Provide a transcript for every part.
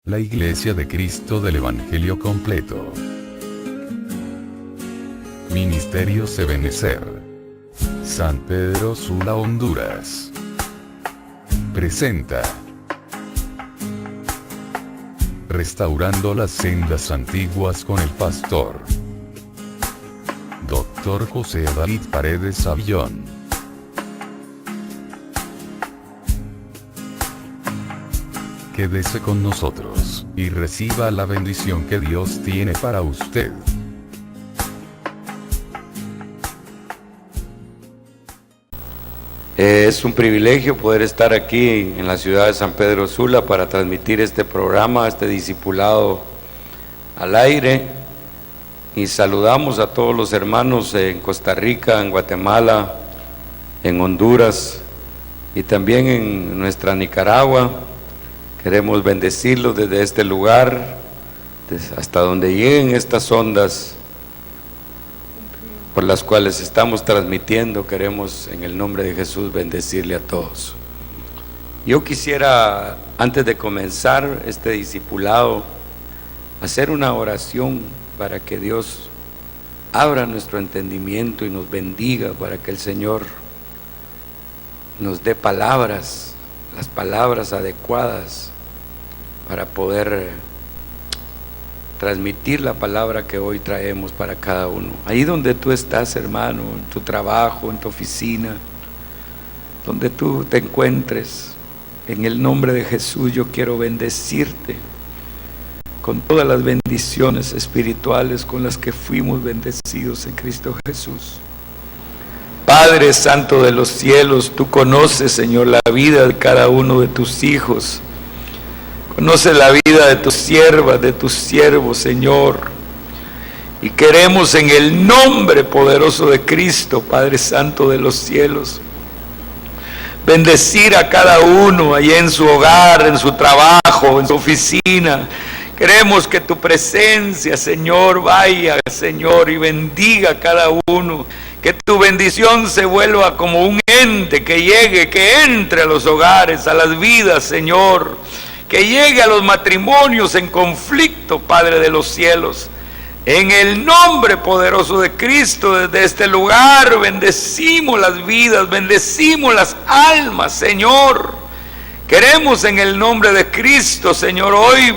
La Iglesia de Cristo del Evangelio Completo. Ministerios Ebenezer. San Pedro Sula, Honduras. Presenta Restaurando las sendas antiguas con el pastor Dr. José David Paredes Avillón. Quédese con nosotros, y reciba la bendición que Dios tiene para usted. Es un privilegio poder estar aquí en la ciudad de San Pedro Sula para transmitir este programa, este discipulado al aire. Y saludamos a todos los hermanos en Costa Rica, en Guatemala, en Honduras y también en nuestra Nicaragua. Queremos bendecirlos desde este lugar, hasta donde lleguen estas ondas por las cuales estamos transmitiendo. Queremos en el nombre de Jesús bendecirle a todos. Yo quisiera, antes de comenzar este discipulado, hacer una oración para que Dios abra nuestro entendimiento y nos bendiga, para que el Señor nos dé palabras, las palabras adecuadas para poder transmitir la palabra que hoy traemos para cada uno. Ahí donde tú estás, hermano, en tu trabajo, en tu oficina, donde tú te encuentres, en el nombre de Jesús yo quiero bendecirte con todas las bendiciones espirituales con las que fuimos bendecidos en Cristo Jesús. Padre Santo de los cielos, tú conoces, Señor, la vida de cada uno de tus hijos. Conoces la vida de tus siervas, de tus siervos, Señor. Y queremos en el nombre poderoso de Cristo, Padre Santo de los cielos, bendecir a cada uno allá en su hogar, en su trabajo, en su oficina. Queremos que tu presencia, Señor, vaya, Señor, y bendiga a cada uno. Que tu bendición se vuelva como un ente que llegue, que entre a los hogares, a las vidas, Señor. Que llegue a los matrimonios en conflicto, Padre de los cielos. En el nombre poderoso de Cristo, desde este lugar, bendecimos las vidas, bendecimos las almas, Señor. Queremos en el nombre de Cristo, Señor, hoy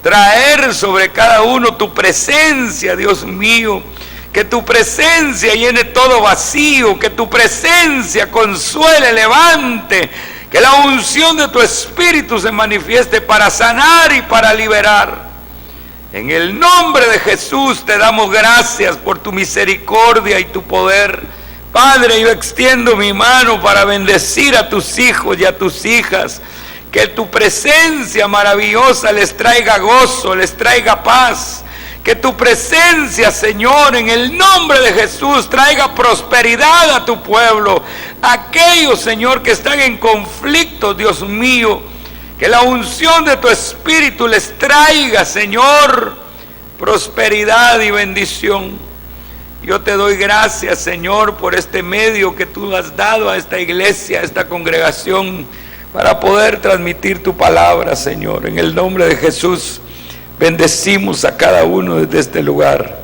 traer sobre cada uno tu presencia, Dios mío. Que tu presencia llene todo vacío, que tu presencia consuele, levante, que la unción de tu Espíritu se manifieste para sanar y para liberar. En el nombre de Jesús te damos gracias por tu misericordia y tu poder. Padre, yo extiendo mi mano para bendecir a tus hijos y a tus hijas. Que tu presencia maravillosa les traiga gozo, les traiga paz. Que tu presencia, Señor, en el nombre de Jesús, traiga prosperidad a tu pueblo. Aquellos, Señor, que están en conflicto, Dios mío, que la unción de tu Espíritu les traiga, Señor, prosperidad y bendición. Yo te doy gracias, Señor, por este medio que tú has dado a esta iglesia, a esta congregación, para poder transmitir tu palabra, Señor. En el nombre de Jesús, bendecimos a cada uno desde este lugar.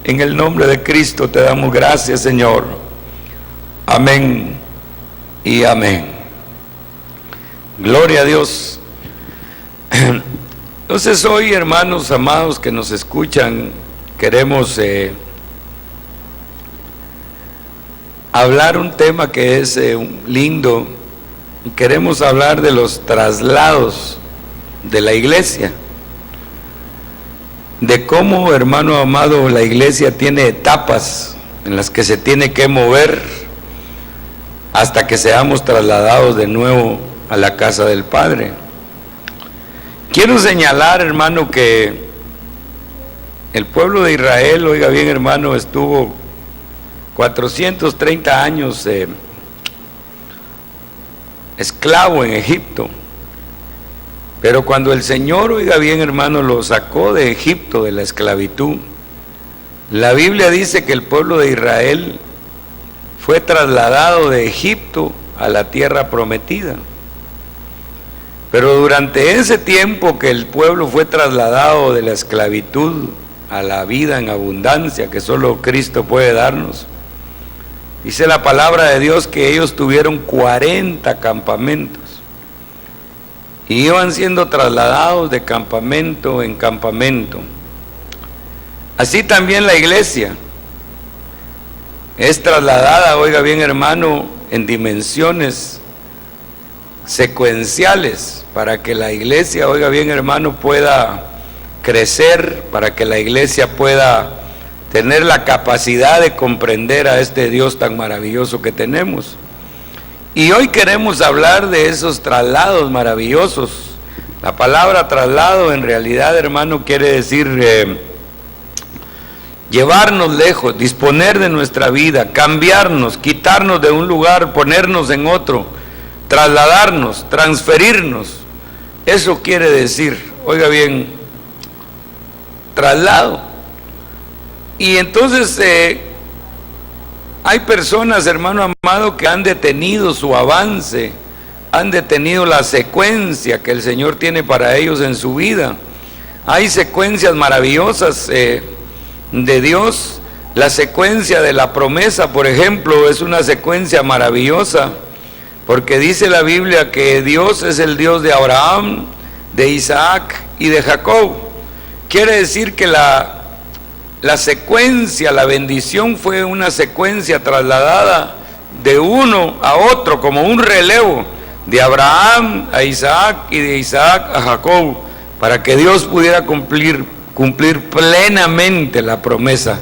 En el nombre de Cristo te damos gracias, Señor. Amén y amén. Gloria a Dios. Entonces hoy, hermanos amados que nos escuchan, queremos hablar un tema que es lindo. Queremos hablar de los traslados de la iglesia. De cómo, hermano amado, la iglesia tiene etapas en las que se tiene que mover hasta que seamos trasladados de nuevo a la casa del Padre. Quiero señalar, hermano, que el pueblo de Israel, oiga bien, hermano, estuvo 430 años esclavo en Egipto. Pero cuando el Señor, oiga bien, hermano, lo sacó de Egipto, de la esclavitud, la Biblia dice que el pueblo de Israel fue trasladado de Egipto a la tierra prometida. Pero durante ese tiempo que el pueblo fue trasladado de la esclavitud a la vida en abundancia que solo Cristo puede darnos, dice la palabra de Dios que ellos tuvieron 40 campamentos y iban siendo trasladados de campamento en campamento. Así también la iglesia es trasladada, oiga bien hermano, en dimensiones secuenciales para que la iglesia, oiga bien hermano, pueda crecer, para que la iglesia pueda tener la capacidad de comprender a este Dios tan maravilloso que tenemos. Y hoy queremos hablar de esos traslados maravillosos. La palabra traslado en realidad, hermano, quiere decir llevarnos lejos, disponer de nuestra vida, cambiarnos, quitarnos de un lugar, ponernos en otro, trasladarnos, transferirnos. Eso quiere decir, oiga bien, traslado. Y entonces hay personas, hermano amado, que han detenido su avance, han detenido la secuencia que el Señor tiene para ellos en su vida. Hay secuencias maravillosas de Dios. La secuencia de la promesa, por ejemplo, es una secuencia maravillosa, porque dice la Biblia que Dios es el Dios de Abraham, de Isaac y de Jacob. Quiere decir que la secuencia, la bendición fue una secuencia trasladada de uno a otro, como un relevo, de Abraham a Isaac y de Isaac a Jacob, para que Dios pudiera cumplir plenamente la promesa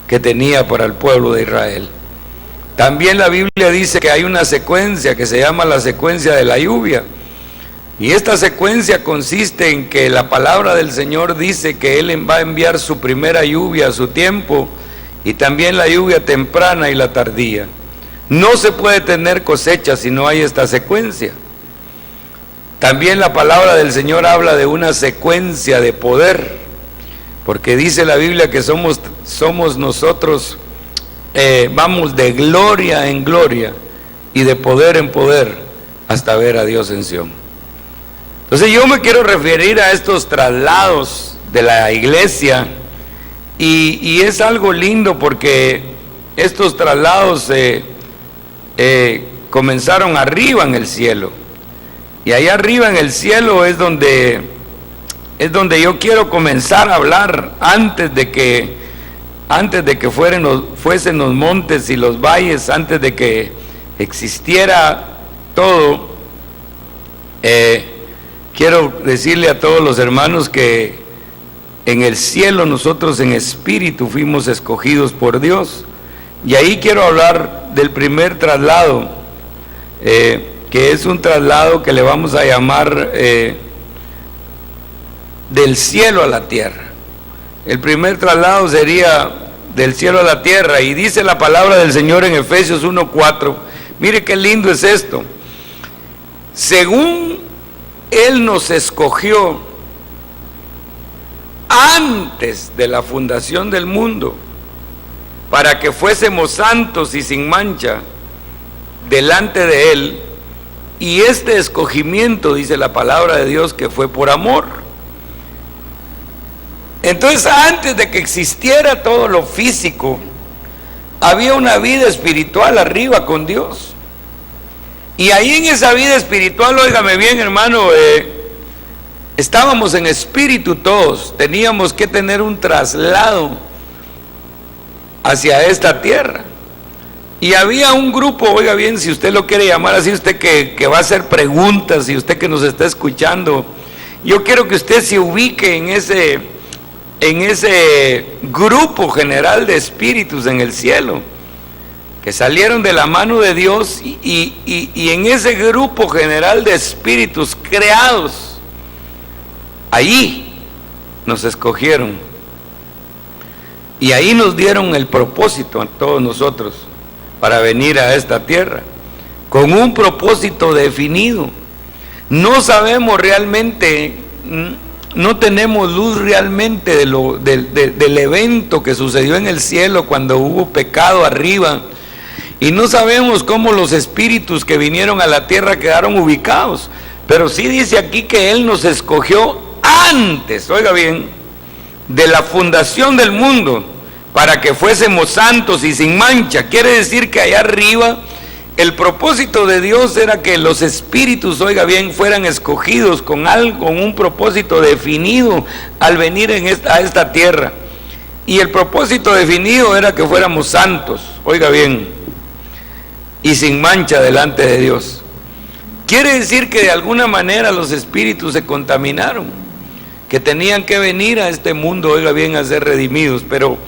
que tenía para el pueblo de Israel. También la Biblia dice que hay una secuencia que se llama la secuencia de la lluvia, y esta secuencia consiste en que la palabra del Señor dice que Él va a enviar su primera lluvia a su tiempo, y también la lluvia temprana y la tardía. No se puede tener cosecha si no hay esta secuencia. También la palabra del Señor habla de una secuencia de poder, porque dice la Biblia que somos nosotros, vamos de gloria en gloria y de poder en poder hasta ver a Dios en Sión. Entonces yo me quiero referir a estos traslados de la iglesia, y es algo lindo porque estos traslados comenzaron arriba en el cielo, y allá arriba en el cielo es donde yo quiero comenzar a hablar, antes de que fuesen los montes y los valles, antes de que existiera todo. Quiero decirle a todos los hermanos que en el cielo nosotros en espíritu fuimos escogidos por Dios, y ahí quiero hablar del primer traslado, que es un traslado que le vamos a llamar del cielo a la tierra. El primer traslado sería del cielo a la tierra, y dice la palabra del Señor en Efesios 1:4. Mire qué lindo es esto. Según Él nos escogió antes de la fundación del mundo, para que fuésemos santos y sin mancha delante de Él, y este escogimiento, dice la palabra de Dios, que fue por amor. Entonces, antes de que existiera todo lo físico, había una vida espiritual arriba con Dios. Y ahí en esa vida espiritual, óigame bien hermano, estábamos en espíritu todos, teníamos que tener un traslado hacia esta tierra. Y había un grupo, oiga bien, si usted lo quiere llamar así, usted que va a hacer preguntas, y usted que nos está escuchando, yo quiero que usted se ubique en ese grupo general de espíritus en el cielo, que salieron de la mano de Dios, y en ese grupo general de espíritus creados, allí nos escogieron, y ahí nos dieron el propósito a todos nosotros para venir a esta tierra, con un propósito definido. No sabemos realmente, no tenemos luz realmente del evento que sucedió en el cielo cuando hubo pecado arriba, y no sabemos cómo los espíritus que vinieron a la tierra quedaron ubicados, Pero sí dice aquí que Él nos escogió antes, oiga bien, de la fundación del mundo, para que fuésemos santos y sin mancha. Quiere decir que allá arriba el propósito de Dios era que los espíritus, oiga bien, fueran escogidos con algo, con un propósito definido al venir a esta tierra. Y el propósito definido era que fuéramos santos, oiga bien, y sin mancha delante de Dios. Quiere decir que de alguna manera los espíritus se contaminaron, que tenían que venir a este mundo, oiga bien, a ser redimidos. Pero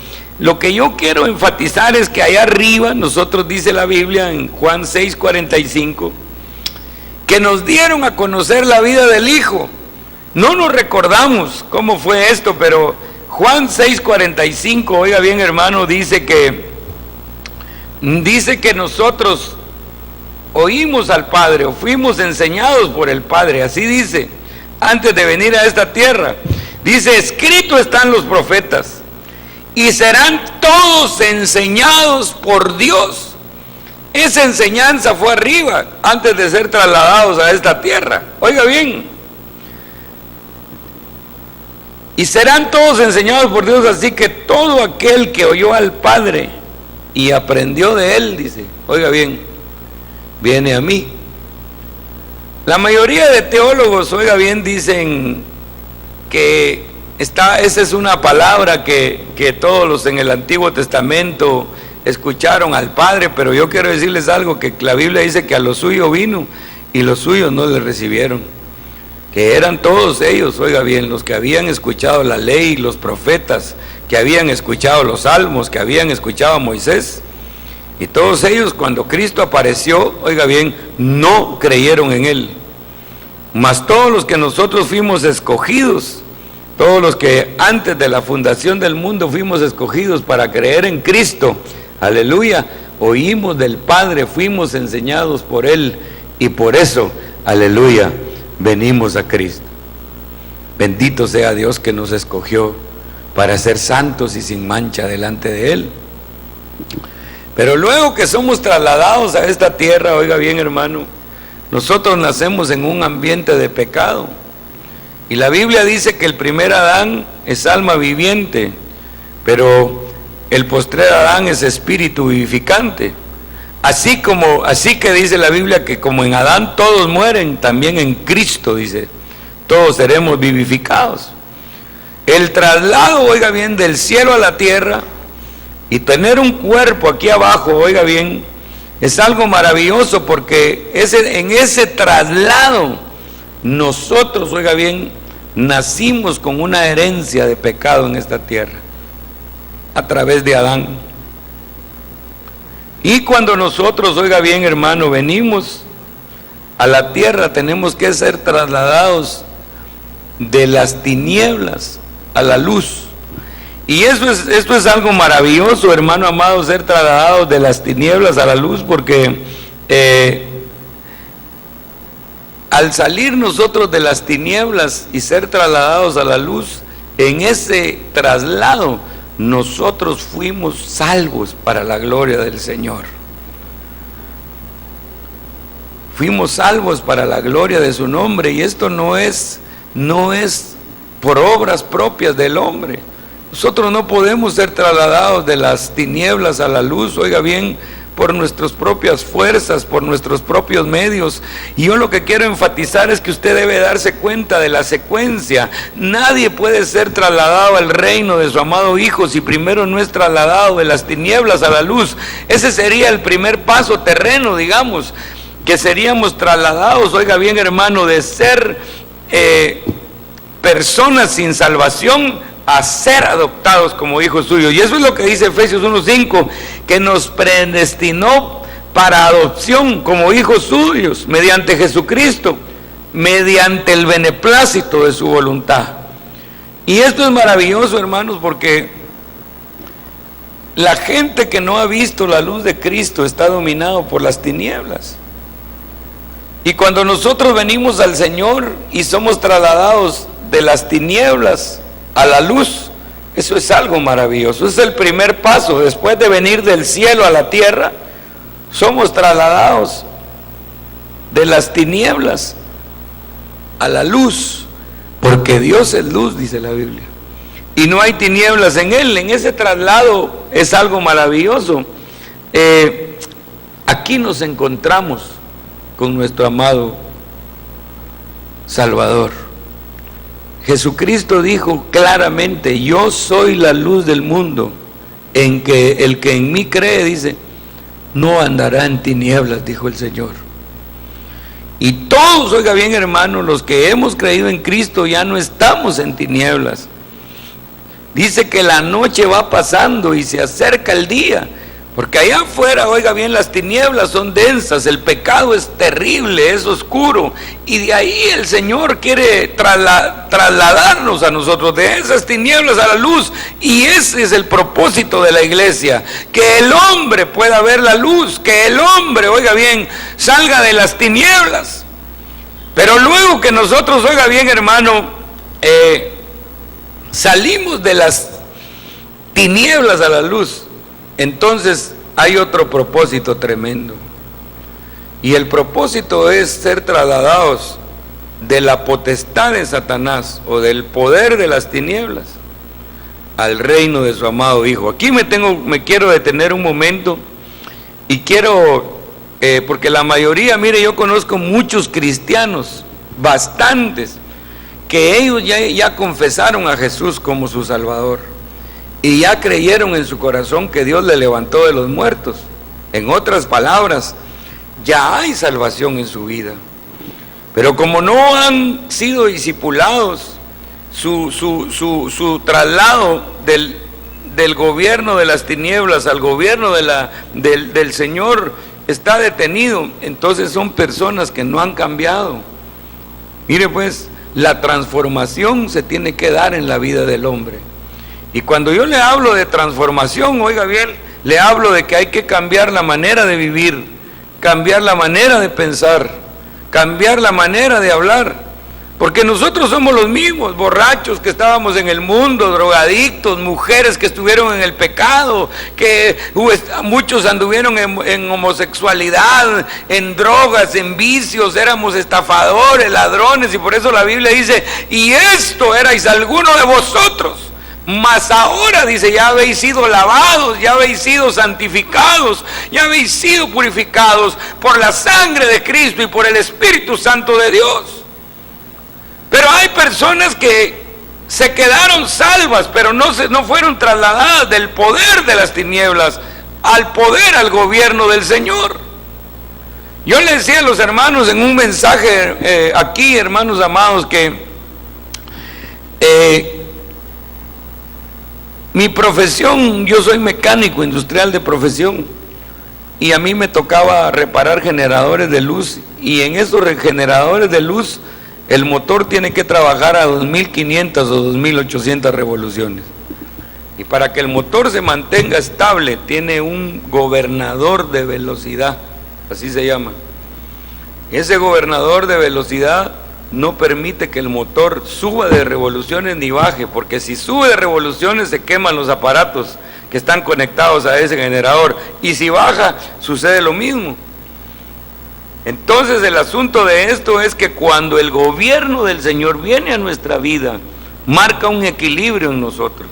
lo que yo quiero enfatizar es que allá arriba, nosotros dice la Biblia en Juan 6:45, que nos dieron a conocer la vida del Hijo. No nos recordamos cómo fue esto, pero Juan 6:45, oiga bien, hermano, dice que nosotros oímos al Padre, o fuimos enseñados por el Padre, así dice, antes de venir a esta tierra. Dice, escrito están los profetas, y serán todos enseñados por Dios. Esa enseñanza fue arriba, antes de ser trasladados a esta tierra. Oiga bien, y serán todos enseñados por Dios, así que todo aquel que oyó al Padre y aprendió de Él, dice, oiga bien, viene a mí. La mayoría de teólogos, oiga bien, dicen que esa es una palabra que todos los en el Antiguo Testamento escucharon al Padre, pero yo quiero decirles algo, que la Biblia dice que a los suyos vino y los suyos no le recibieron, que eran todos ellos, oiga bien, los que habían escuchado la ley, los profetas, que habían escuchado los salmos, que habían escuchado a Moisés. Y todos ellos, cuando Cristo apareció, oiga bien, no creyeron en Él. Mas todos los que nosotros fuimos escogidos, todos los que antes de la fundación del mundo fuimos escogidos para creer en Cristo, aleluya, oímos del Padre, fuimos enseñados por Él, y por eso, aleluya, venimos a Cristo. Bendito sea Dios que nos escogió para ser santos y sin mancha delante de Él. Pero luego que somos trasladados a esta tierra, oiga bien, hermano, nosotros nacemos en un ambiente de pecado. Y la Biblia dice que el primer Adán es alma viviente, pero el postrer Adán es espíritu vivificante. Así que dice la Biblia que como en Adán todos mueren, también en Cristo, dice, todos seremos vivificados. El traslado, oiga bien, del cielo a la tierra y tener un cuerpo aquí abajo, oiga bien, es algo maravilloso, porque en ese traslado nosotros, oiga bien, nacimos con una herencia de pecado en esta tierra a través de Adán. Y cuando nosotros, oiga bien, hermano, venimos a la tierra, tenemos que ser trasladados de las tinieblas a la luz. Y esto es algo maravilloso, hermano amado, ser trasladados de las tinieblas a la luz, porque al salir nosotros de las tinieblas y ser trasladados a la luz, en ese traslado nosotros fuimos salvos para la gloria del Señor. Fuimos salvos para la gloria de su nombre, y esto no es por obras propias del hombre. Nosotros no podemos ser trasladados de las tinieblas a la luz, oiga bien, por nuestras propias fuerzas, por nuestros propios medios. Y yo lo que quiero enfatizar es que usted debe darse cuenta de la secuencia. Nadie puede ser trasladado al reino de su amado Hijo si primero no es trasladado de las tinieblas a la luz. Ese sería el primer paso terreno, digamos, que seríamos trasladados, oiga bien, hermano, de ser personas sin salvación a ser adoptados como hijos suyos. Y eso es lo que dice Efesios 1:5, que nos predestinó para adopción como hijos suyos mediante Jesucristo, mediante el beneplácito de su voluntad. Y esto es maravilloso, hermanos, porque la gente que no ha visto la luz de Cristo está dominado por las tinieblas. Y cuando nosotros venimos al Señor y somos trasladados de las tinieblas a la luz, eso es algo maravilloso. Es el primer paso. Después de venir del cielo a la tierra, somos trasladados de las tinieblas a la luz, porque Dios es luz, dice la Biblia, y no hay tinieblas en Él. En ese traslado es algo maravilloso. Aquí nos encontramos con nuestro amado Salvador. Jesucristo dijo claramente: yo soy la luz del mundo, en que el que en mí cree, dice, no andará en tinieblas, dijo el Señor. Y todos, oiga bien hermanos, los que hemos creído en Cristo ya no estamos en tinieblas. Dice que la noche va pasando y se acerca el día, porque allá afuera, oiga bien, las tinieblas son densas, el pecado es terrible, es oscuro, y de ahí el Señor quiere trasladarnos a nosotros, de esas tinieblas a la luz, y ese es el propósito de la iglesia, que el hombre pueda ver la luz, que el hombre, oiga bien, salga de las tinieblas. Pero luego que nosotros, oiga bien hermano, salimos de las tinieblas a la luz, entonces hay otro propósito tremendo, y el propósito es ser trasladados de la potestad de Satanás o del poder de las tinieblas al reino de su amado Hijo. Aquí me quiero detener un momento, y quiero, porque la mayoría, mire, yo conozco muchos cristianos, bastantes, que ellos ya confesaron a Jesús como su Salvador, y ya creyeron en su corazón que Dios le levantó de los muertos. En otras palabras, ya hay salvación en su vida. Pero como no han sido discipulados, su traslado del gobierno de las tinieblas al gobierno del Señor está detenido. Entonces son personas que no han cambiado. Mire pues, la transformación se tiene que dar en la vida del hombre. Y cuando yo le hablo de transformación, oiga bien, le hablo de que hay que cambiar la manera de vivir, cambiar la manera de pensar, cambiar la manera de hablar, porque nosotros somos los mismos, borrachos que estábamos en el mundo, drogadictos, mujeres que estuvieron en el pecado, que muchos anduvieron en homosexualidad, en drogas, en vicios, éramos estafadores, ladrones, y por eso la Biblia dice: y esto erais alguno de vosotros. Mas ahora, dice, ya habéis sido lavados, ya habéis sido santificados, ya habéis sido purificados por la sangre de Cristo y por el Espíritu Santo de Dios. Pero hay personas que se quedaron salvas, pero no fueron trasladadas del poder de las tinieblas al poder, al gobierno del Señor. Yo le decía a los hermanos en un mensaje aquí, hermanos amados, que mi profesión, yo soy mecánico industrial de profesión, y a mí me tocaba reparar generadores de luz, y en esos generadores de luz el motor tiene que trabajar a 2500 o 2800 revoluciones, y para que el motor se mantenga estable tiene un gobernador de velocidad, así se llama. Ese gobernador de velocidad no permite que el motor suba de revoluciones ni baje, porque si sube de revoluciones se queman los aparatos que están conectados a ese generador, y si baja sucede lo mismo. Entonces el asunto de esto es que cuando el gobierno del Señor viene a nuestra vida, marca un equilibrio en nosotros.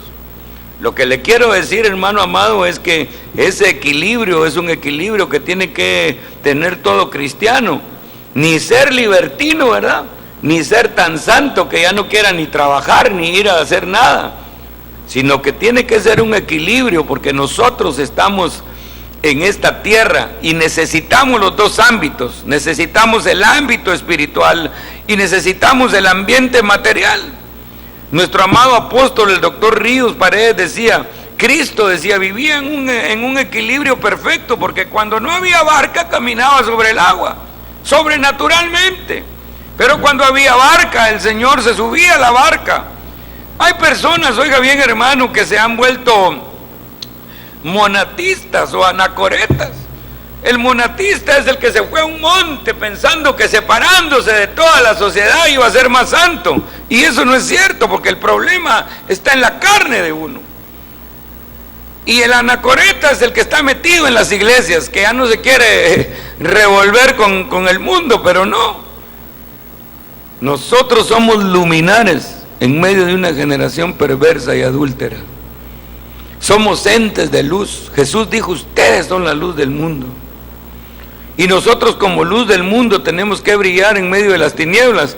Lo que le quiero decir, hermano amado, es que ese equilibrio es un equilibrio que tiene que tener todo cristiano, ni ser libertino, ¿verdad?, ni ser tan santo que ya no quiera ni trabajar ni ir a hacer nada, sino que tiene que ser un equilibrio, porque nosotros estamos en esta tierra y necesitamos los dos ámbitos, necesitamos el ámbito espiritual y necesitamos el ambiente material. Nuestro amado apóstol, el doctor Ríos Paredes, decía, Cristo decía, vivía en un equilibrio perfecto, porque cuando no había barca caminaba sobre el agua, sobrenaturalmente. Pero cuando había barca, el Señor se subía a la barca. Hay personas, oiga bien hermano, que se han vuelto monatistas o anacoretas. El monatista es el que se fue a un monte pensando que separándose de toda la sociedad iba a ser más santo. Y eso no es cierto, porque el problema está en la carne de uno. Y el anacoreta es el que está metido en las iglesias, que ya no se quiere revolver con el mundo, pero no. Nosotros somos luminares en medio de una generación perversa y adúltera. Somos entes de luz. Jesús dijo, ustedes son la luz del mundo. Y nosotros como luz del mundo tenemos que brillar en medio de las tinieblas.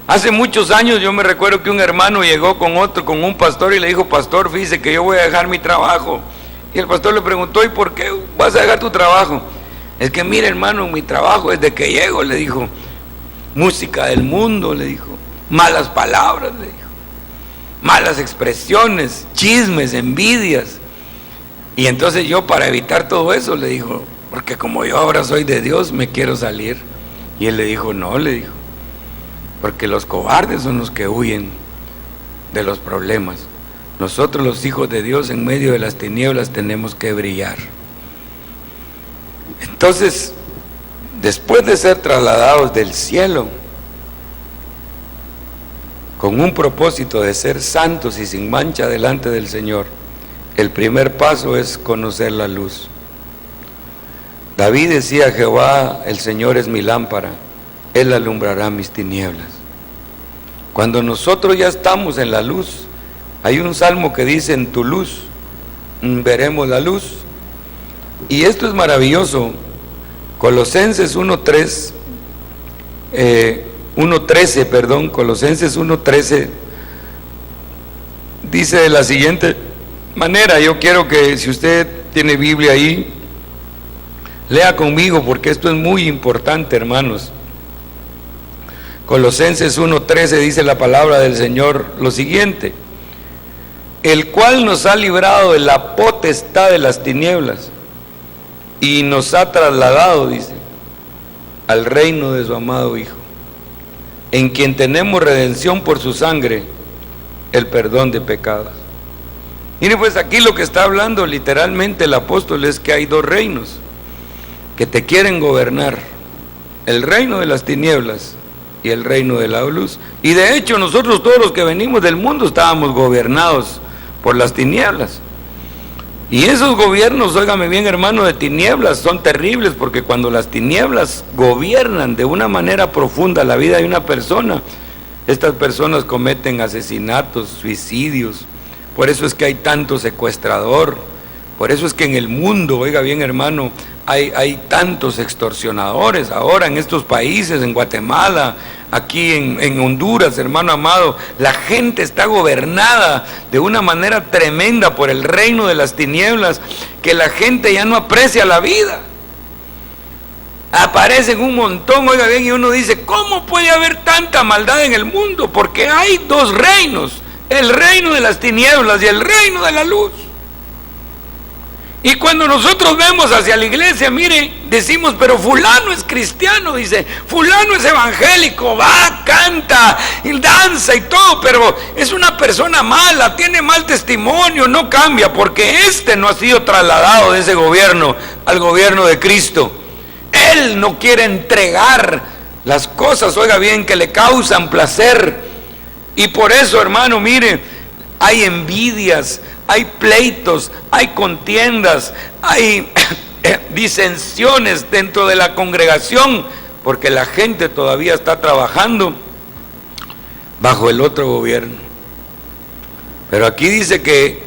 Hace muchos años yo me recuerdo que un hermano llegó con un pastor y le dijo, pastor, fíjese que yo voy a dejar mi trabajo. Y el pastor le preguntó, ¿y por qué vas a dejar tu trabajo? Es que mire, hermano, mi trabajo desde que llego, le dijo, música del mundo, le dijo, malas palabras, le dijo, malas expresiones, chismes, envidias. Y entonces yo, para evitar todo eso, le dijo, porque como yo ahora soy de Dios, me quiero salir. Y él le dijo, no, le dijo, porque los cobardes son los que huyen de los problemas. Nosotros los hijos de Dios en medio de las tinieblas tenemos que brillar. Entonces, después de ser trasladados del cielo, con un propósito de ser santos y sin mancha delante del Señor, el primer paso es conocer la luz. David decía, Jehová, el Señor es mi lámpara, Él alumbrará mis tinieblas. Cuando nosotros ya estamos en la luz, hay un salmo que dice, en tu luz veremos la luz. Y esto es maravilloso. Colosenses 1:13, Colosenses 1:13 dice de la siguiente manera. Yo quiero que, si usted tiene Biblia ahí, lea conmigo, porque esto es muy importante, hermanos. Colosenses 1:13 dice la palabra del Señor lo siguiente: el cual nos ha librado de la potestad de las tinieblas y nos ha trasladado, dice, al reino de su amado Hijo, en quien tenemos redención por su sangre, el perdón de pecados. Mire, pues aquí lo que está hablando literalmente el apóstol es que hay dos reinos que te quieren gobernar: el reino de las tinieblas y el reino de la luz. Y de hecho nosotros, todos los que venimos del mundo, estábamos gobernados por las tinieblas. Y esos gobiernos, óigame bien, hermano, de tinieblas son terribles, porque cuando las tinieblas gobiernan de una manera profunda la vida de una persona, estas personas cometen asesinatos, suicidios. Por eso es que hay tanto secuestrador, por eso es que en el mundo, oiga bien, hermano, hay tantos extorsionadores ahora en estos países, en Guatemala, aquí en Honduras, hermano amado. La gente está gobernada de una manera tremenda por el reino de las tinieblas, que la gente ya no aprecia la vida. Aparecen un montón, oiga bien, y uno dice, ¿cómo puede haber tanta maldad en el mundo? Porque hay dos reinos, el reino de las tinieblas y el reino de la luz. Y cuando nosotros vemos hacia la iglesia, mire, decimos, pero fulano es cristiano, dice, fulano es evangélico, va, canta, y danza y todo, pero es una persona mala, tiene mal testimonio, no cambia, porque no ha sido trasladado de ese gobierno al gobierno de Cristo. Él no quiere entregar las cosas, oiga bien, que le causan placer. Y por eso, hermano, mire, hay envidias, hay pleitos, hay contiendas, hay disensiones dentro de la congregación, porque la gente todavía está trabajando bajo el otro gobierno. Pero aquí dice que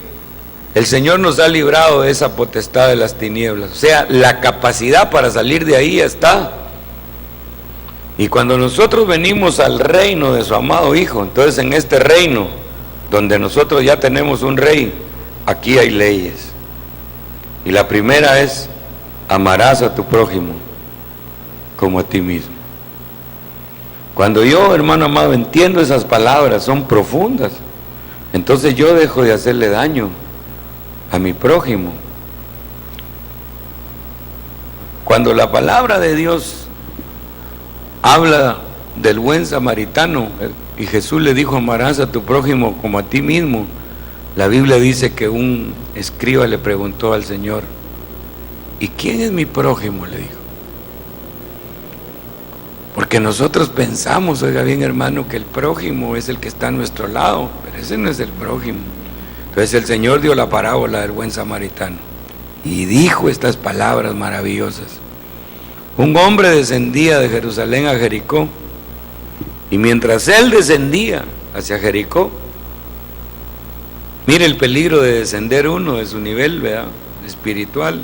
el Señor nos ha librado de esa potestad de las tinieblas, o sea, la capacidad para salir de ahí está. Y cuando nosotros venimos al reino de su amado Hijo, entonces en este reino, donde nosotros ya tenemos un rey, aquí hay leyes. Y la primera es: amarás a tu prójimo como a ti mismo. Cuando yo, hermano amado, entiendo esas palabras, son profundas, entonces yo dejo de hacerle daño a mi prójimo. Cuando la palabra de Dios habla del buen samaritano, y Jesús le dijo, amarás a tu prójimo como a ti mismo, la Biblia dice que un escriba le preguntó al Señor, ¿y quién es mi prójimo?, le dijo. Porque nosotros pensamos, oiga bien, hermano, que el prójimo es el que está a nuestro lado, pero ese no es el prójimo. Entonces el Señor dio la parábola del buen samaritano y dijo estas palabras maravillosas. Un hombre descendía de Jerusalén a Jericó Y mientras él descendía hacia Jericó, mire el peligro de descender uno de su nivel, ¿verdad?, espiritual.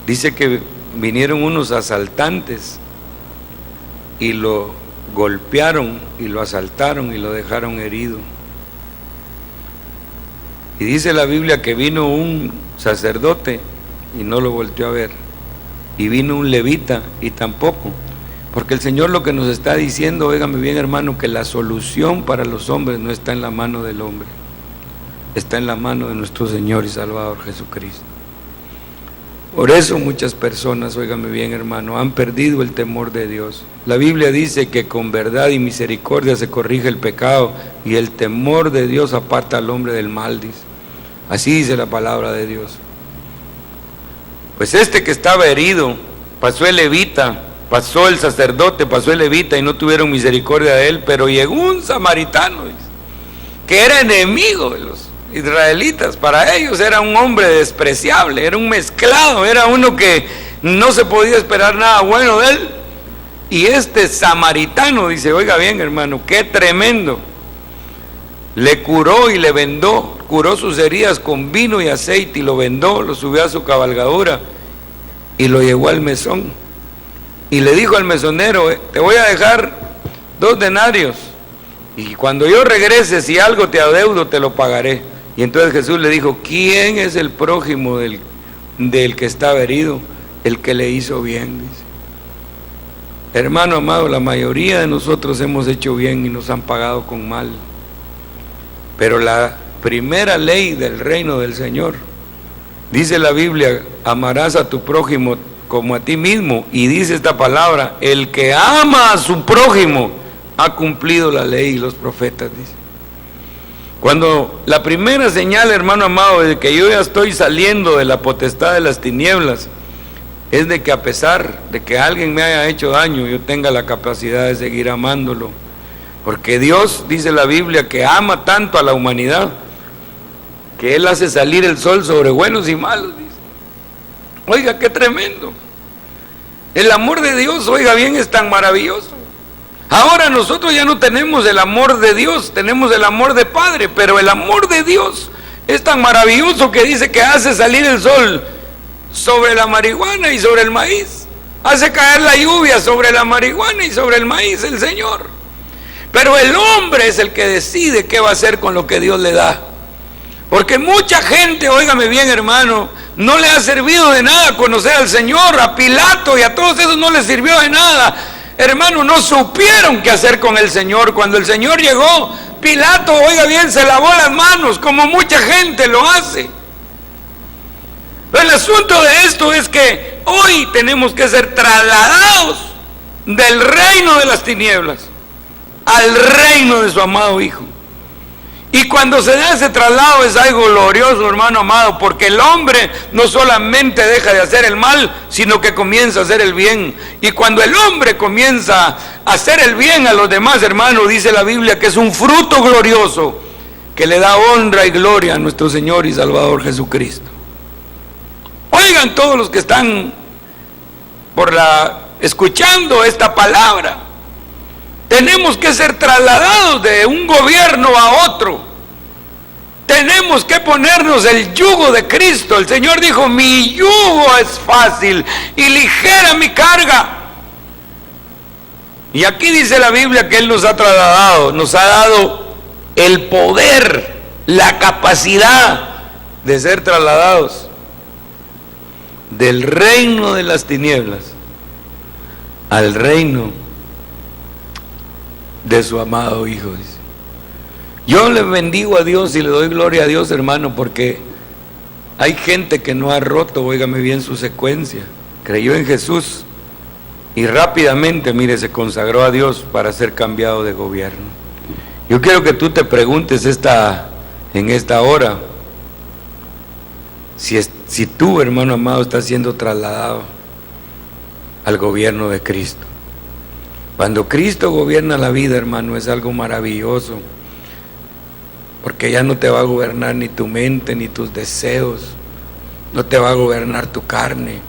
Dice que vinieron unos asaltantes y lo golpearon y lo asaltaron y lo dejaron herido. Y dice la Biblia que vino un sacerdote y no lo volteó a ver, y vino un levita y tampoco, porque el Señor lo que nos está diciendo, óigame bien, hermano, que la solución para los hombres no está en la mano del hombre, está en la mano de nuestro Señor y Salvador Jesucristo. Por eso muchas personas, óigame bien, hermano, han perdido el temor de Dios. La Biblia dice que con verdad y misericordia se corrige el pecado, y el temor de Dios aparta al hombre del mal, dice. Así dice la palabra de Dios. Pues este que estaba herido, pasó el levita, pasó el sacerdote, pasó el levita, y no tuvieron misericordia de él, pero llegó un samaritano, dice, que era enemigo de los israelitas. Para ellos era un hombre despreciable, era un mezclado, era uno que no se podía esperar nada bueno de él. Y este samaritano, dice, oiga bien, hermano, qué tremendo, le curó y le vendó, curó sus heridas con vino y aceite y lo vendó, lo subió a su cabalgadura y lo llevó al mesón. Y le dijo al mesonero, te voy a dejar 2 denarios, y cuando yo regrese, si algo te adeudo, te lo pagaré. Y entonces Jesús le dijo, ¿quién es el prójimo del que estaba herido? El que le hizo bien, dice. Hermano amado, la mayoría de nosotros hemos hecho bien y nos han pagado con mal. Pero la primera ley del reino del Señor, dice la Biblia, amarás a tu prójimo como a ti mismo. Y dice esta palabra, el que ama a su prójimo ha cumplido la ley y los profetas, dice. Cuando la primera señal, hermano amado, de que yo ya estoy saliendo de la potestad de las tinieblas, es de que a pesar de que alguien me haya hecho daño, yo tenga la capacidad de seguir amándolo. Porque Dios, dice la Biblia, que ama tanto a la humanidad, que Él hace salir el sol sobre buenos y malos, dice. Oiga, qué tremendo. El amor de Dios, oiga bien, es tan maravilloso. Ahora nosotros ya no tenemos el amor de Dios, tenemos el amor de Padre, pero el amor de Dios es tan maravilloso que dice que hace salir el sol sobre la marihuana y sobre el maíz, hace caer la lluvia sobre la marihuana y sobre el maíz, el Señor. Pero el hombre es el que decide qué va a hacer con lo que Dios le da. Porque mucha gente, óigame bien, hermano, no le ha servido de nada conocer al Señor. A Pilato y a todos esos no les sirvió de nada. Hermano, no supieron qué hacer con el Señor. Cuando el Señor llegó, Pilato, oiga bien, se lavó las manos, como mucha gente lo hace. Pero el asunto de esto es que hoy tenemos que ser trasladados del reino de las tinieblas al reino de su amado Hijo. Y cuando se da ese traslado es algo glorioso, hermano amado, porque el hombre no solamente deja de hacer el mal, sino que comienza a hacer el bien. Y cuando el hombre comienza a hacer el bien a los demás, hermano, dice la Biblia que es un fruto glorioso que le da honra y gloria a nuestro Señor y Salvador Jesucristo. Oigan todos los que están escuchando esta palabra. Tenemos que ser trasladados de un gobierno a otro. Tenemos que ponernos el yugo de Cristo. El Señor dijo, mi yugo es fácil y ligera mi carga. Y aquí dice la Biblia que Él nos ha trasladado, nos ha dado el poder, la capacidad de ser trasladados del reino de las tinieblas al reino de su amado Hijo, dice. Yo le bendigo a Dios y le doy gloria a Dios, hermano, porque hay gente que no ha roto, óigame bien, su secuencia. Creyó en Jesús y rápidamente, mire, se consagró a Dios para ser cambiado de gobierno. Yo quiero que tú te preguntes en esta hora si tú, hermano amado, estás siendo trasladado al gobierno de Cristo. Cuando Cristo gobierna la vida, hermano, es algo maravilloso, porque ya no te va a gobernar ni tu mente ni tus deseos, no te va a gobernar tu carne,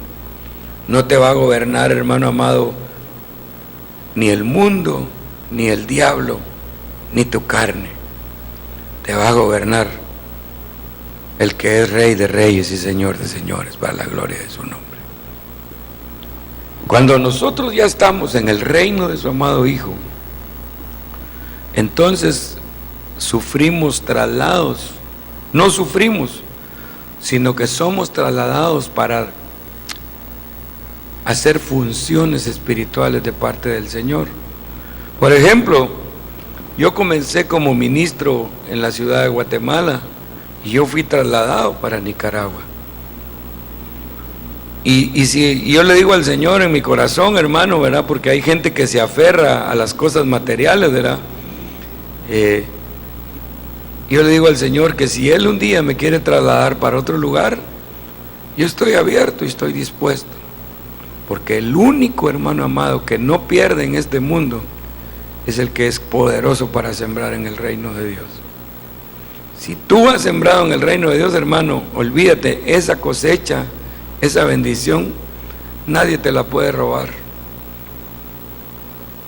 no te va a gobernar, hermano amado, ni el mundo, ni el diablo, ni tu carne. Te va a gobernar el que es Rey de reyes y Señor de señores, para la gloria de su nombre. Cuando nosotros ya estamos en el reino de su amado Hijo, entonces sufrimos traslados. No sufrimos, sino que somos trasladados para hacer funciones espirituales de parte del Señor. Por ejemplo, yo comencé como ministro en la ciudad de Guatemala y yo fui trasladado para Nicaragua. Y si yo le digo al Señor en mi corazón, hermano, ¿verdad? Porque hay gente que se aferra a las cosas materiales, ¿verdad? Yo le digo al Señor que si Él un día me quiere trasladar para otro lugar, yo estoy abierto y estoy dispuesto. Porque el único, hermano amado, que no pierde en este mundo es el que es poderoso para sembrar en el reino de Dios. Si tú has sembrado en el reino de Dios, hermano, olvídate, esa cosecha, esa bendición, nadie te la puede robar.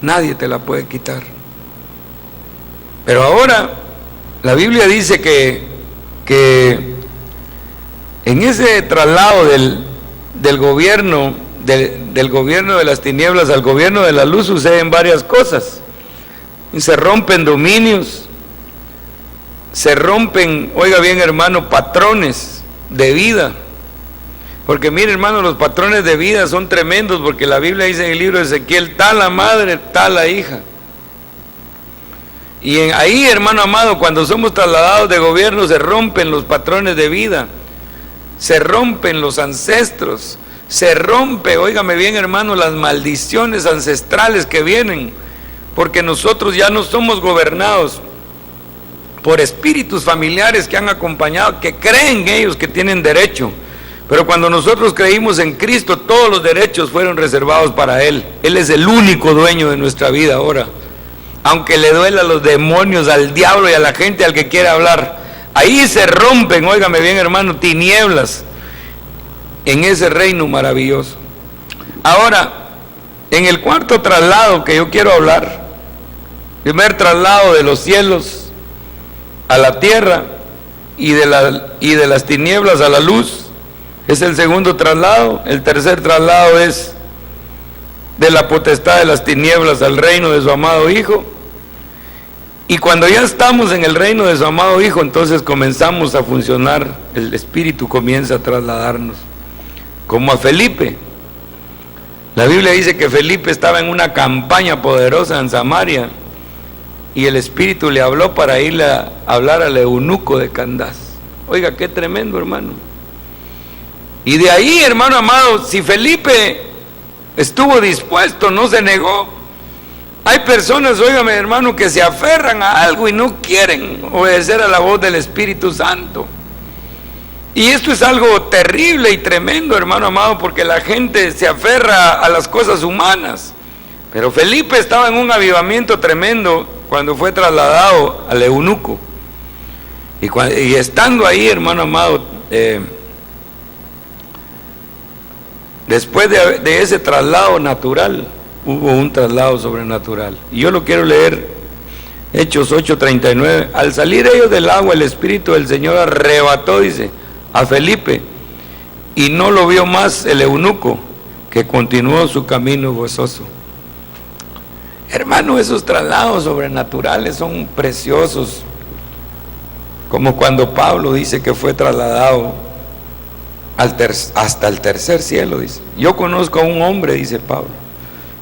Nadie te la puede quitar. Pero ahora, la Biblia dice que en ese traslado del gobierno, del gobierno de las tinieblas al gobierno de la luz, suceden varias cosas. Y se rompen dominios, se rompen, oiga bien hermano, patrones de vida. Porque mire hermano, los patrones de vida son tremendos, porque la Biblia dice en el libro de Ezequiel, tal la madre, tal la hija. Y ahí, hermano amado, cuando somos trasladados de gobierno, se rompen los patrones de vida, se rompen los ancestros, se rompe, óigame bien hermano, las maldiciones ancestrales que vienen, porque nosotros ya no somos gobernados por espíritus familiares que han acompañado, que creen ellos que tienen derecho. Pero cuando nosotros creímos en Cristo, todos los derechos fueron reservados para Él. Él es el único dueño de nuestra vida ahora. Aunque le duela a los demonios, al diablo y a la gente al que quiere hablar, ahí se rompen, óigame bien hermano, tinieblas en ese reino maravilloso. Ahora, en el cuarto traslado que yo quiero hablar, primer traslado de los cielos a la tierra y de las tinieblas a la luz, es el segundo traslado. El tercer traslado es de la potestad de las tinieblas al reino de su amado Hijo. Y cuando ya estamos en el reino de su amado Hijo, entonces comenzamos a funcionar, el Espíritu comienza a trasladarnos, como a Felipe. La Biblia dice que Felipe estaba en una campaña poderosa en Samaria, y el Espíritu le habló para irle a hablar al eunuco de Candás. Oiga, qué tremendo, hermano. Y de ahí, hermano amado, si Felipe estuvo dispuesto, no se negó. Hay personas, óigame hermano, que se aferran a algo y no quieren obedecer a la voz del Espíritu Santo. Y esto es algo terrible y tremendo, hermano amado, porque la gente se aferra a las cosas humanas. Pero Felipe estaba en un avivamiento tremendo cuando fue trasladado al eunuco. Y estando ahí, hermano amado, después de ese traslado natural, hubo un traslado sobrenatural. Y yo lo quiero leer, Hechos 8:39. Al salir ellos del agua, el Espíritu del Señor arrebató, dice, a Felipe, y no lo vio más el eunuco, que continuó su camino gozoso. Hermano, esos traslados sobrenaturales son preciosos, como cuando Pablo dice que fue trasladado hasta el tercer cielo, dice. Yo conozco a un hombre, dice Pablo,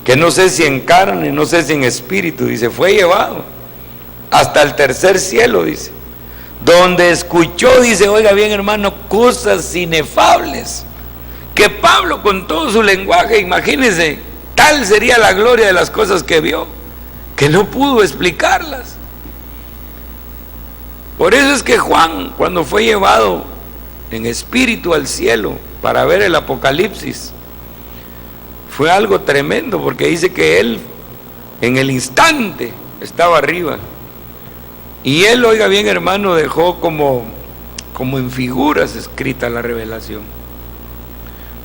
que no sé si en carne, no sé si en espíritu, dice, fue llevado hasta el tercer cielo, dice, donde escuchó, dice, oiga bien hermano, cosas inefables, que Pablo con todo su lenguaje, imagínense, tal sería la gloria de las cosas que vio, que no pudo explicarlas. Por eso es que Juan, cuando fue llevado en espíritu al cielo para ver el Apocalipsis, fue algo tremendo, porque dice que él en el instante estaba arriba, y él, oiga bien hermano, dejó como en figuras escrita la revelación,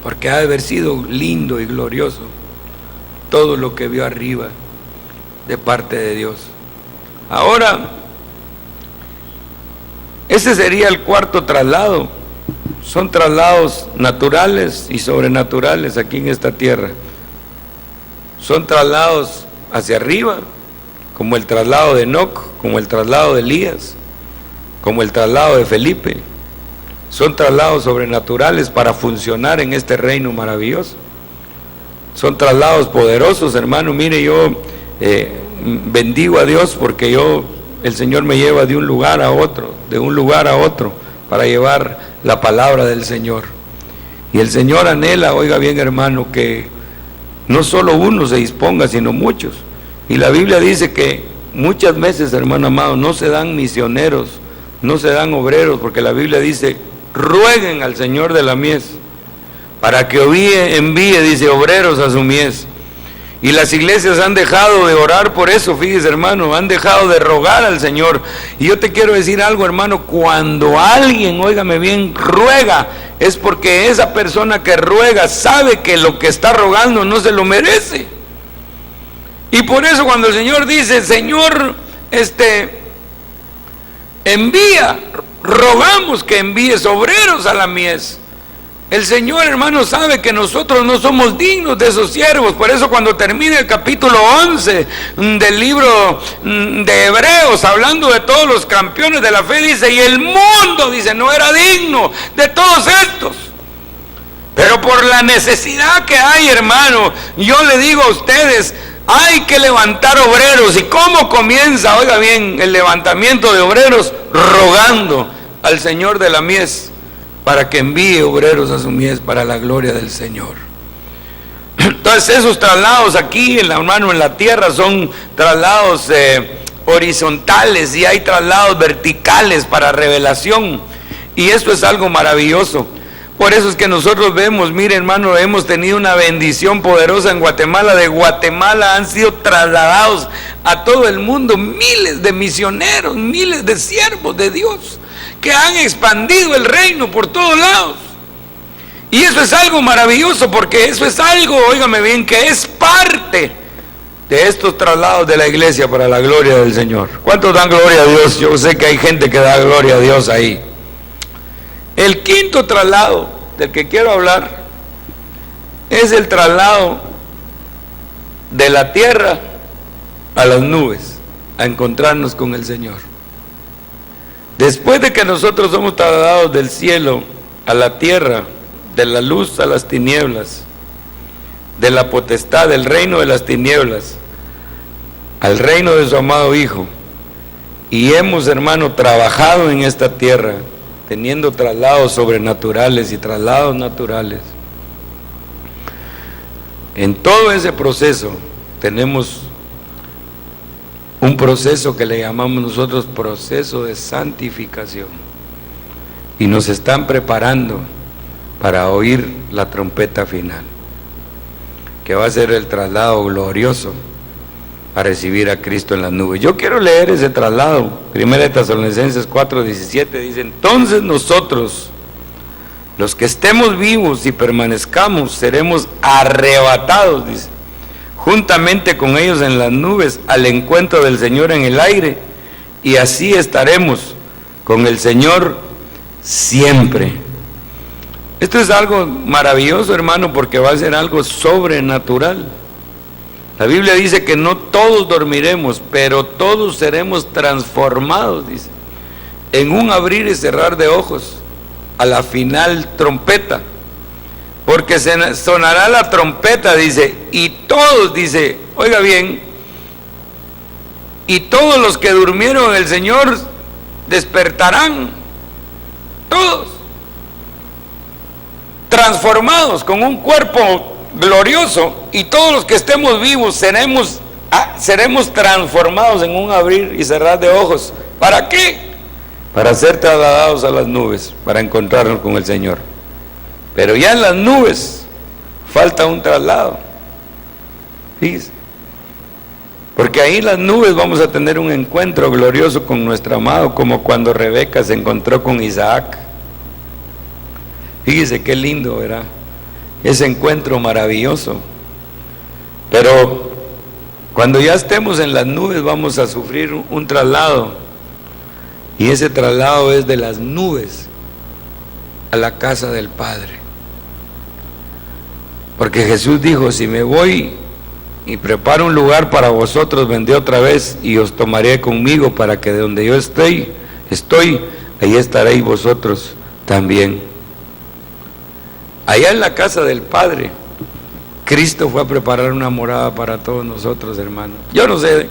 porque ha de haber sido lindo y glorioso todo lo que vio arriba de parte de Dios. Ahora, ese sería el cuarto traslado. Son traslados naturales y sobrenaturales aquí en esta tierra. Son traslados hacia arriba, como el traslado de Enoc, como el traslado de Elías, como el traslado de Felipe. Son traslados sobrenaturales para funcionar en este reino maravilloso. Son traslados poderosos, hermano. Mire, yo bendigo a Dios porque el Señor me lleva de un lugar a otro, para llevar la palabra del Señor. Y el Señor anhela, oiga bien, hermano, que no solo uno se disponga, sino muchos. Y la Biblia dice que muchas veces, hermano amado, no se dan misioneros, no se dan obreros, porque la Biblia dice: rueguen al Señor de la mies para que envíe, dice, obreros a su mies. Y las iglesias han dejado de orar por eso, fíjese, hermano, han dejado de rogar al Señor. Y yo te quiero decir algo, hermano: cuando alguien, óigame bien, ruega, es porque esa persona que ruega sabe que lo que está rogando no se lo merece. Y por eso cuando el Señor dice: Señor, envía, rogamos que envíes obreros a la mies. El Señor, hermano, sabe que nosotros no somos dignos de esos siervos. Por eso cuando termina el capítulo 11 del libro de Hebreos, hablando de todos los campeones de la fe, dice: y el mundo, dice, no era digno de todos estos. Pero por la necesidad que hay, hermano, yo le digo a ustedes: hay que levantar obreros. ¿Y cómo comienza? Oiga bien, el levantamiento de obreros: rogando al Señor de la mies para que envíe obreros a su mies para la gloria del Señor. Entonces esos traslados aquí, hermano, en la tierra son traslados horizontales, y hay traslados verticales para revelación, y esto es algo maravilloso. Por eso es que nosotros vemos, mire, hermano, hemos tenido una bendición poderosa en Guatemala. De Guatemala han sido trasladados a todo el mundo miles de misioneros, miles de siervos de Dios que han expandido el reino por todos lados. Y eso es algo maravilloso, porque eso es algo, óigame bien, que es parte de estos traslados de la iglesia para la gloria del Señor. ¿Cuántos dan gloria a Dios? Yo sé que hay gente que da gloria a Dios ahí. El quinto traslado del que quiero hablar es el traslado de la tierra a las nubes, a encontrarnos con el Señor. Después de que nosotros somos trasladados del cielo a la tierra, de la luz a las tinieblas, de la potestad, del reino de las tinieblas, al reino de su amado Hijo, y hemos, hermano, trabajado en esta tierra, teniendo traslados sobrenaturales y traslados naturales. En todo ese proceso tenemos un proceso que le llamamos nosotros proceso de santificación, y nos están preparando para oír la trompeta final, que va a ser el traslado glorioso a recibir a Cristo en las nubes. Yo quiero leer ese traslado. 1 Tesalonicenses 4:17 dice: entonces nosotros, los que estemos vivos y permanezcamos, seremos arrebatados, dice, juntamente con ellos en las nubes, al encuentro del Señor en el aire, y así estaremos con el Señor siempre. Esto es algo maravilloso, hermano, porque va a ser algo sobrenatural. La Biblia dice que no todos dormiremos, pero todos seremos transformados, dice, en un abrir y cerrar de ojos, a la final trompeta. Porque sonará la trompeta, dice, y todos, dice, oiga bien, y todos los que durmieron en el Señor despertarán, todos, transformados con un cuerpo glorioso, y todos los que estemos vivos seremos transformados en un abrir y cerrar de ojos. ¿Para qué? Para ser trasladados a las nubes, para encontrarnos con el Señor. Pero ya en las nubes falta un traslado, fíjese, porque ahí en las nubes vamos a tener un encuentro glorioso con nuestro amado, como cuando Rebeca se encontró con Isaac. Fíjese qué lindo, ¿verdad? Ese encuentro maravilloso. Pero Cuando ya estemos en las nubes vamos a sufrir un traslado, y ese traslado es de las nubes a la casa del Padre. Porque Jesús dijo: si me voy y preparo un lugar para vosotros, vendré otra vez y os tomaré conmigo, para que de donde yo estoy, ahí estaréis vosotros también. Allá en la casa del Padre, Cristo fue a preparar una morada para todos nosotros, hermanos. Yo no sé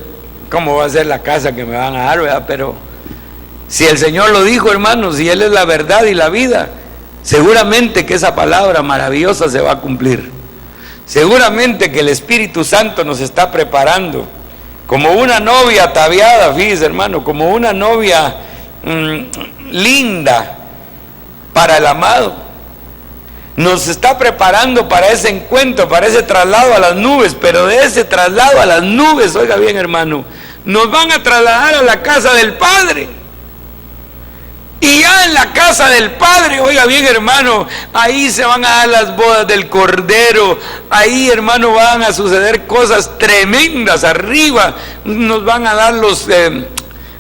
cómo va a ser la casa que me van a dar, ¿verdad? Pero si el Señor lo dijo, hermanos, y Él es la verdad y la vida, seguramente que esa palabra maravillosa se va a cumplir. Seguramente que el Espíritu Santo nos está preparando como una novia ataviada, fíjese, hermano, como una novia linda para el amado. Nos está preparando para ese encuentro, para ese traslado a las nubes, pero de ese traslado a las nubes, oiga bien, hermano, nos van a trasladar a la casa del Padre. Y ya en la casa del Padre, oiga bien, hermano, ahí se van a dar las bodas del Cordero. Ahí, hermano, van a suceder cosas tremendas. Arriba nos van a dar los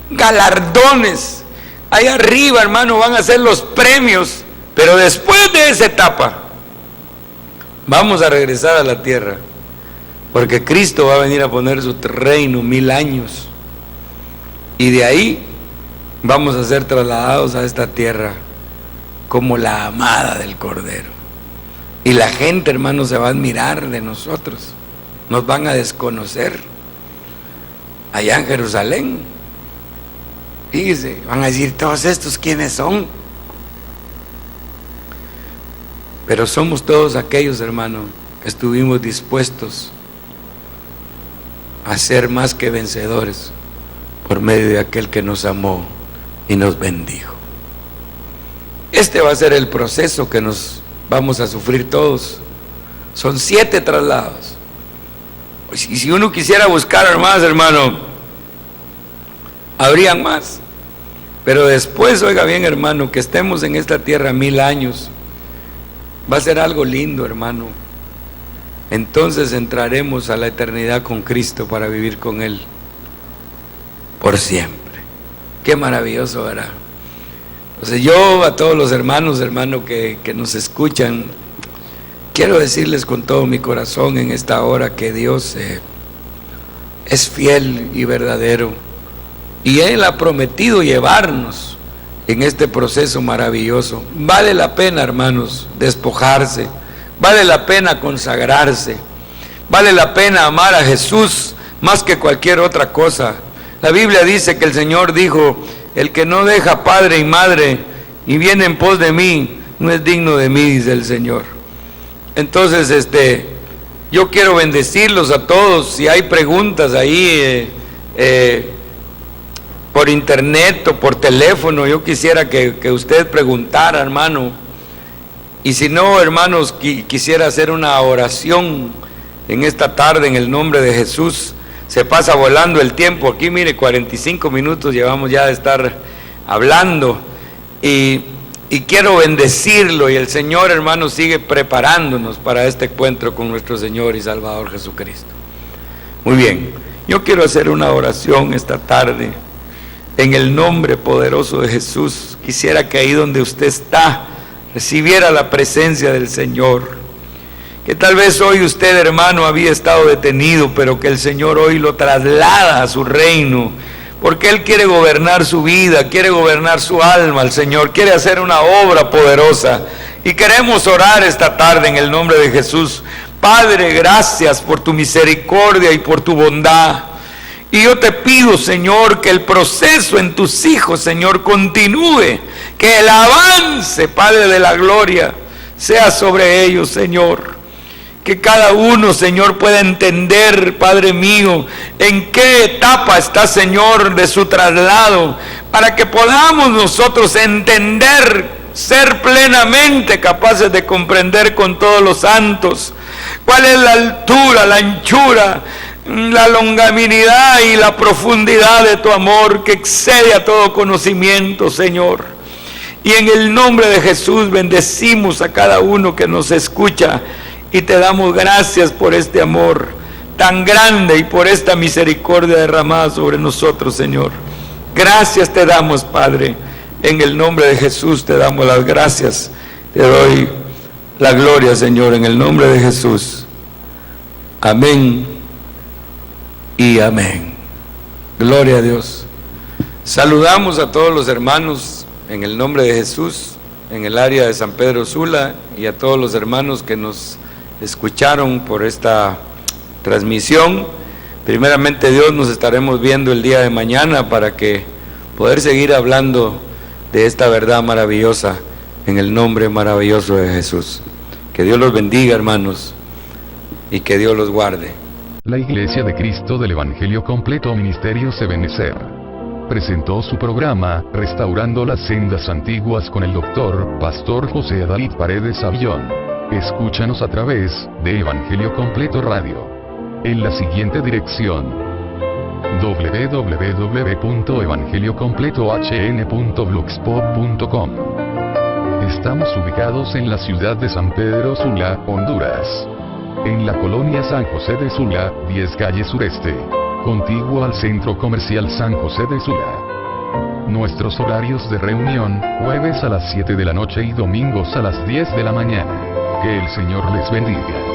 galardones. Ahí arriba, hermano, van a ser los premios. Pero después de esa etapa vamos a regresar a la tierra, porque Cristo va a venir a poner su reino 1000 años, y de ahí vamos a ser trasladados a esta tierra como la amada del Cordero. Y la gente, hermano, se va a admirar de nosotros, nos van a desconocer allá en Jerusalén. Fíjese, van a decir: todos estos, ¿quiénes son? Pero somos todos aquellos, hermano, que estuvimos dispuestos a ser más que vencedores por medio de aquel que nos amó y nos bendijo. Este va a ser el proceso que nos vamos a sufrir todos. Son 7 traslados. Y si uno quisiera buscar más, hermano, habrían más. Pero después, oiga bien, hermano, que estemos en esta tierra 1000 años, va a ser algo lindo, hermano. Entonces entraremos a la eternidad con Cristo para vivir con Él por siempre. Qué maravilloso, ¿verdad? Entonces yo a todos los hermanos, que nos escuchan, quiero decirles con todo mi corazón en esta hora que Dios es fiel y verdadero, y Él ha prometido llevarnos en este proceso maravilloso. Vale la pena, hermanos, despojarse, vale la pena consagrarse, vale la pena amar a Jesús más que cualquier otra cosa. La Biblia dice que el Señor dijo: el que no deja padre y madre y viene en pos de mí, no es digno de mí, dice el Señor. Entonces, yo quiero bendecirlos a todos. Si hay preguntas ahí por internet o por teléfono, yo quisiera que usted preguntara, hermano. Y si no, hermanos, quisiera hacer una oración en esta tarde en el nombre de Jesús. Se pasa volando el tiempo aquí, mire, 45 minutos llevamos ya de estar hablando, y quiero bendecirlo, y el Señor, hermano, sigue preparándonos para este encuentro con nuestro Señor y Salvador Jesucristo. Muy bien, yo quiero hacer una oración esta tarde en el nombre poderoso de Jesús. Quisiera que ahí donde usted está recibiera la presencia del Señor. Que tal vez hoy usted, hermano, había estado detenido, pero que el Señor hoy lo traslada a su reino, porque Él quiere gobernar su vida, quiere gobernar su alma. El Señor quiere hacer una obra poderosa, y queremos orar esta tarde en el nombre de Jesús. Padre, gracias por tu misericordia y por tu bondad. Y yo te pido, Señor, que el proceso en tus hijos, Señor, continúe, que el avance, Padre de la gloria, sea sobre ellos, Señor. Que cada uno, Señor, pueda entender, Padre mío, en qué etapa está, Señor, de su traslado, para que podamos nosotros entender, ser plenamente capaces de comprender con todos los santos cuál es la altura, la anchura, la longanimidad y la profundidad de tu amor, que excede a todo conocimiento, Señor. Y en el nombre de Jesús bendecimos a cada uno que nos escucha, y te damos gracias por este amor. tan grande y por esta misericordia derramada sobre nosotros, Señor. Gracias te damos, Padre. En el nombre de Jesús te damos las gracias. Te doy la gloria, Señor, en el nombre de Jesús. Amén y amén. Gloria a Dios. Saludamos a todos los hermanos en el nombre de Jesús, en el área de San Pedro Sula, y a todos los hermanos que nos escucharon por esta transmisión. Primeramente Dios, nos estaremos viendo el día de mañana para que poder seguir hablando de esta verdad maravillosa en el nombre maravilloso de Jesús. Que Dios los bendiga, hermanos, y que Dios los guarde. La Iglesia de Cristo del Evangelio Completo Ministerios Ebenecer presentó su programa, Restaurando las Sendas Antiguas, con el doctor, Pastor José David Paredes Avillón. Escúchanos a través de Evangelio Completo Radio. En la siguiente dirección: www.evangeliocompleto.hn.blogspot.com. Estamos ubicados en la ciudad de San Pedro Sula, Honduras, en la colonia San José de Sula, 10 calle sureste, contiguo al Centro Comercial San José de Sula. Nuestros horarios de reunión: jueves a las 7 de la noche y domingos a las 10 de la mañana. Que el Señor les bendiga.